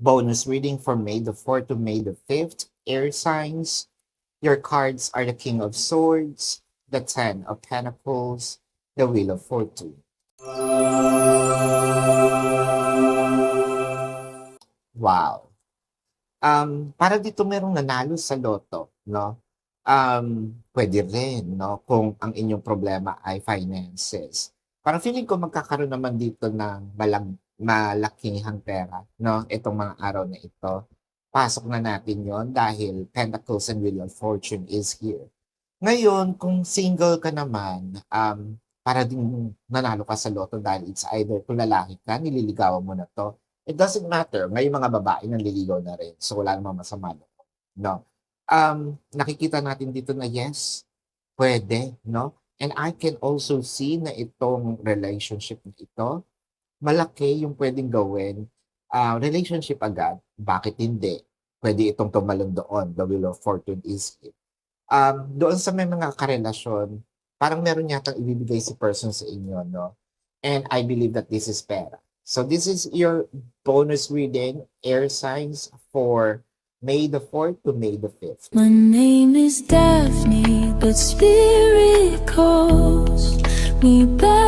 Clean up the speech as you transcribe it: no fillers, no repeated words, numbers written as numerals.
Bonus reading for May the 4th to May the 5th. Air signs. Your cards are the King of Swords, the Ten of Pentacles, the Wheel of Fortune. Wow. Para dito merong nanalo sa loto, no? Pwede rin, no? Kung ang inyong problema ay finances. Parang feeling ko magkakaroon naman dito ng malakihang pera, no? Itong mga araw na ito. Pasok na natin yon dahil Pentacles and Wheel of Fortune is here. Ngayon, kung single ka naman, para din nanalo ka sa loto dahil it's either kung lalaki ka, nililigawan mo na 'to. It doesn't matter, may mga babae nanliligaw na rin, so wala namang masama doon, 'no? Nakikita natin dito na yes, pwede, 'no? And I can also see na itong relationship na ito, malaki yung puwedeng gawin. Relationship agad, bakit hindi? Puwede itong tumalon doon, the Wheel of Fortune is here. Doon sa may mga karelasyon, parang meron yatang ibibigay si person sa inyo, no? And I believe that this is pera. So this is your bonus reading, air signs for May the 4th to May the 5th. My name is Daphne, but spirit calls me back.